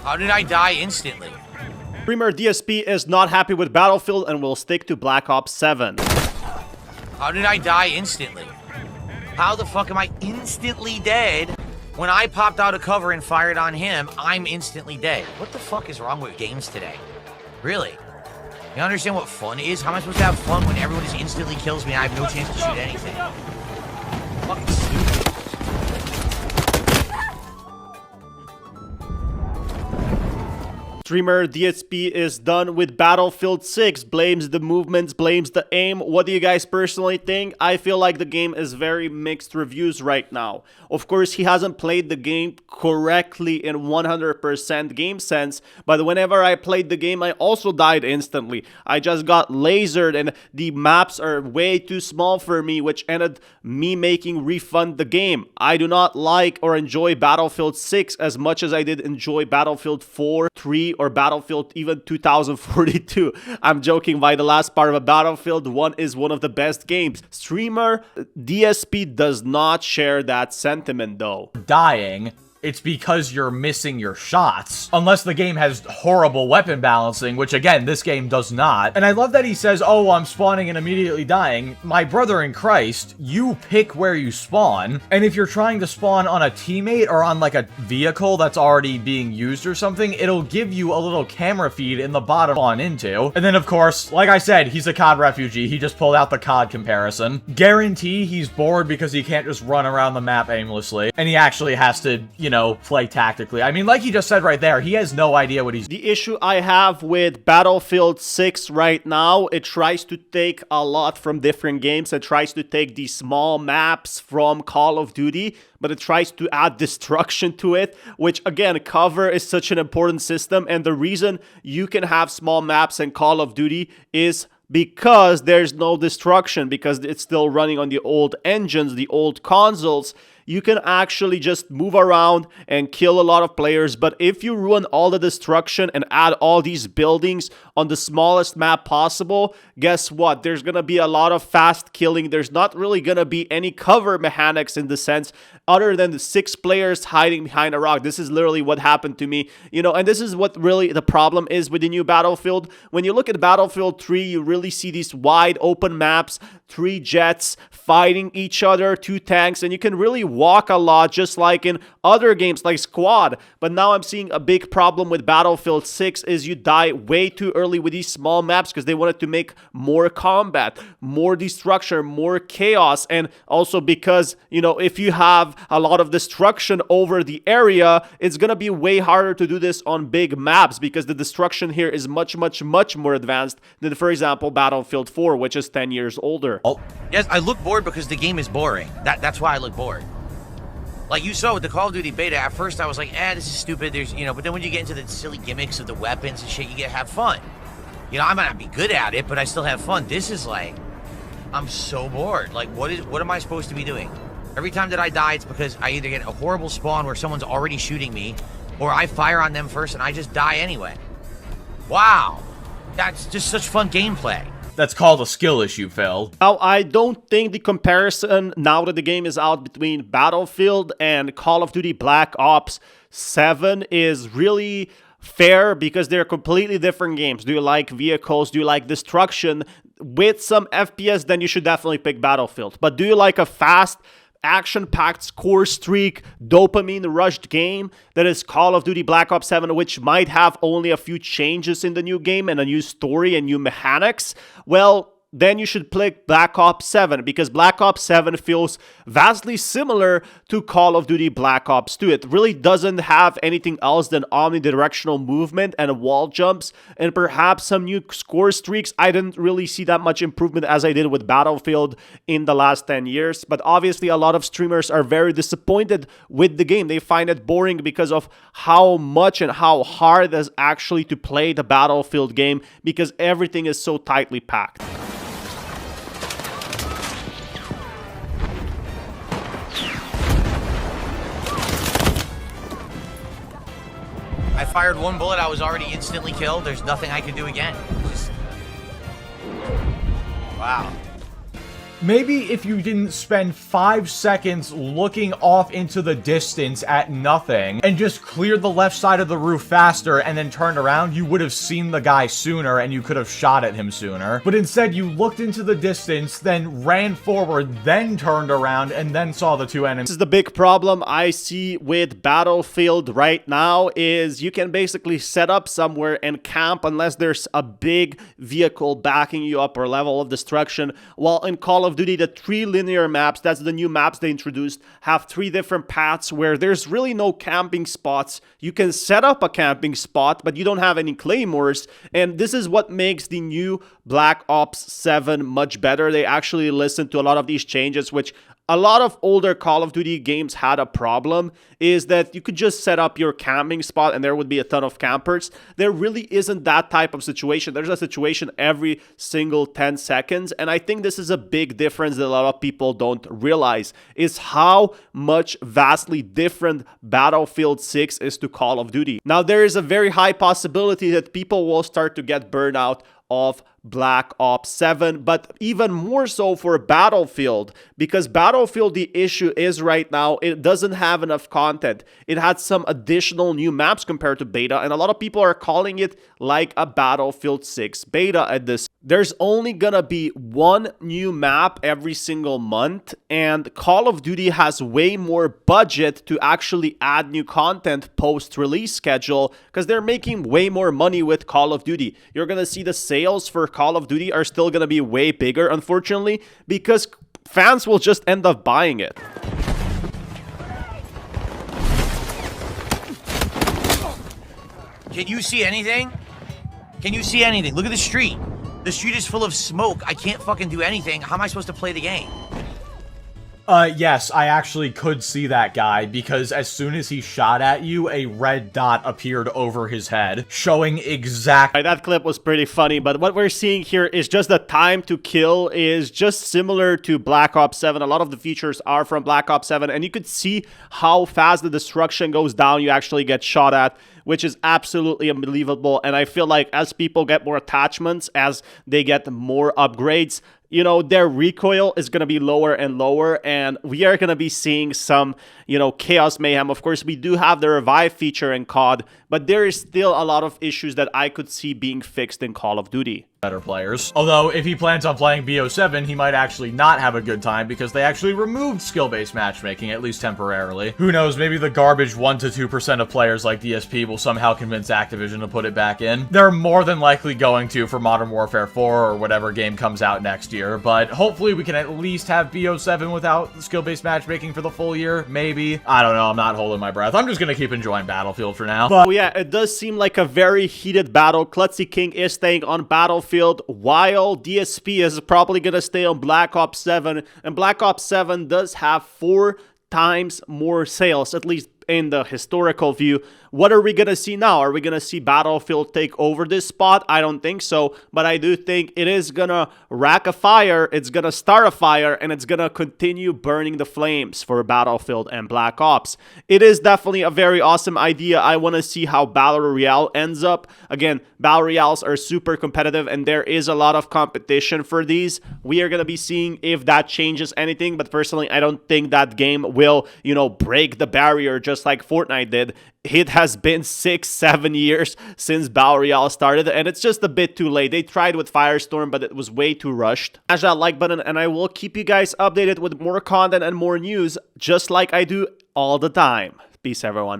How did I die instantly? Streamer DSP is not happy with Battlefield and will stick to Black Ops 7. How did I die instantly? How the fuck am I instantly dead? When I popped out of cover and fired on him, I'm instantly dead. What the fuck is wrong with games today? Really? You understand what fun is? How am I supposed to have fun when everyone just instantly kills me and I have no chance to shoot anything? Fucking stupid. Streamer DSP is done with Battlefield 6, blames the movements, blames the aim. What do you guys personally think? I feel like the game is very mixed reviews right now. Of course, he hasn't played the game correctly in 100% game sense, but whenever I played the game, I also died instantly. I just got lasered and the maps are way too small for me, which ended me making refund the game. I do not like or enjoy Battlefield 6 as much as I did enjoy Battlefield 4, 3, or Battlefield even 2042. I'm joking, by the last part of a Battlefield 1 is one of the best games. Streamer DSP does not share that sentiment though. Dying, it's because you're missing your shots. Unless the game has horrible weapon balancing, which again, this game does not. And I love that he says, oh, I'm spawning and immediately dying. My brother in Christ, you pick where you spawn. And if you're trying to spawn on a teammate or on like a vehicle that's already being used or something, it'll give you a little camera feed in the bottom on into. And then of course, like I said, he's a COD refugee. He just pulled out the COD comparison. Guarantee he's bored because he can't just run around the map aimlessly. And he actually has to, you know, play tactically. I mean, like he just said right there, he has no idea what he's The issue I have with Battlefield 6 right now, it tries to take a lot from different games. It tries to take these small maps from Call of Duty, but it tries to add destruction to it, which again, cover is such an important system. And the reason you can have small maps in Call of Duty is because there's no destruction, because it's still running on the old engines, the old consoles. You can actually just move around and kill a lot of players, but if you ruin all the destruction and add all these buildings on the smallest map possible, guess what? There's gonna be a lot of fast killing. There's not really gonna be any cover mechanics in the sense other than the 6 players hiding behind a rock. This is literally what happened to me, you know, and this is what really the problem is with the new Battlefield. When you look at Battlefield 3, you really see these wide open maps, 3 jets fighting each other, 2 tanks, and you can really walk a lot just like in other games like Squad. But now I'm seeing a big problem with Battlefield 6 is you die way too early with these small maps because they wanted to make more combat, more destruction, more chaos, and also because, you know, if you have a lot of destruction over the area, it's gonna be way harder to do this on big maps because the destruction here is much more advanced than, for example, Battlefield 4, which is 10 years older. Oh, yes, I look bored because the game is boring. That's why I look bored. Like you saw with the Call of Duty beta, at first I was like, this is stupid. There's, you know, but then when you get into the silly gimmicks of the weapons and shit, you get to have fun. You know, I might not be good at it, but I still have fun. This is like, I'm so bored. Like, what am I supposed to be doing? Every time that I die, it's because I either get a horrible spawn where someone's already shooting me, or I fire on them first and I just die anyway. Wow. That's just such fun gameplay. That's called a skill issue, Phil. Now, I don't think the comparison now that the game is out between Battlefield and Call of Duty Black Ops 7 is really fair because they're completely different games. Do you like vehicles? Do you like destruction? With some FPS, then you should definitely pick Battlefield. But do you like a fast, action-packed score streak, dopamine-rushed game that is Call of Duty Black Ops 7, which might have only a few changes in the new game and a new story and new mechanics? Well, then you should pick Black Ops 7 because Black Ops 7 feels vastly similar to Call of Duty Black Ops 2. It really doesn't have anything else than omnidirectional movement and wall jumps and perhaps some new score streaks. I didn't really see that much improvement as I did with Battlefield in the last 10 years. But obviously a lot of streamers are very disappointed with the game. They find it boring because of how much and how hard it is actually to play the Battlefield game because everything is so tightly packed. I fired one bullet, I was already instantly killed. There's nothing I can do again. Just... Wow. Maybe if you didn't spend 5 seconds looking off into the distance at nothing and just cleared the left side of the roof faster and then turned around, you would have seen the guy sooner and you could have shot at him sooner. But instead, you looked into the distance, then ran forward, then turned around, and then saw the two enemies. This is the big problem I see with Battlefield right now is you can basically set up somewhere and camp unless there's a big vehicle backing you up or level of destruction. While in Call of Duty, the 3 linear maps, that's the new maps they introduced, have 3 different paths where there's really no camping spots. You can set up a camping spot, but you don't have any claymores, and this is what makes the new Black Ops 7 much better. They actually listened to a lot of these changes, which a lot of older Call of Duty games had a problem, is that you could just set up your camping spot and there would be a ton of campers. There really isn't that type of situation. There's a situation every single 10 seconds, and I think this is a big difference that a lot of people don't realize, is how much vastly different Battlefield 6 is to Call of Duty. Now, there is a very high possibility that people will start to get burnout of Black Ops 7, but even more so for Battlefield, because Battlefield, the issue is right now, it doesn't have enough content. It had some additional new maps compared to beta, and a lot of people are calling it like a Battlefield 6 beta at this. There's only gonna be 1 new map every single month, and Call of Duty has way more budget to actually add new content post-release schedule, because they're making way more money with Call of Duty. You're gonna see the sales for Call of Duty are still gonna be way bigger, unfortunately, because fans will just end up buying it. Can you see anything? Can you see anything? Look at the street. The street is full of smoke. I can't fucking do anything. How am I supposed to play the game? Yes, I actually could see that guy, because as soon as he shot at you, a red dot appeared over his head, showing exactly... That clip was pretty funny, but what we're seeing here is just the time to kill is just similar to Black Ops 7. A lot of the features are from Black Ops 7, and you could see how fast the destruction goes down. You actually get shot at, which is absolutely unbelievable. And I feel like as people get more attachments, as they get more upgrades, you know, their recoil is going to be lower and lower, and we are going to be seeing some, you know, chaos mayhem. Of course, we do have the revive feature in COD, but there is still a lot of issues that I could see being fixed in Call of Duty. Better players. Although, if he plans on playing BO7, he might actually not have a good time because they actually removed skill-based matchmaking, at least temporarily. Who knows, maybe the garbage 1 to 2% of players like DSP will somehow convince Activision to put it back in. They're more than likely going to for Modern Warfare 4 or whatever game comes out next year, but hopefully we can at least have BO7 without skill-based matchmaking for the full year, maybe. I don't know, I'm not holding my breath. I'm just gonna keep enjoying Battlefield for now. But yeah, it does seem like a very heated battle. Klutzy King is staying on Battlefield, while DSP is probably gonna stay on Black Ops 7, and Black Ops 7 does have 4 times more sales, at least in the historical view. What are we gonna see now? Are we gonna see Battlefield take over this spot? I don't think so, but I do think it is gonna rack a fire, it's gonna start a fire, and it's gonna continue burning the flames for Battlefield and Black Ops. It is definitely a very awesome idea. I want to see how Battle Royale ends up. Again, Battle Royales are super competitive, and there is a lot of competition for these. We are gonna be seeing if that changes anything, but personally, I don't think that game will, you know, break the barrier just like Fortnite did. It has been 6-7 years since Battle Royale started, and it's just a bit too late. They tried with Firestorm, but it was way too rushed. Smash that like button, and I will keep you guys updated with more content and more news, just like I do all the time. Peace, everyone.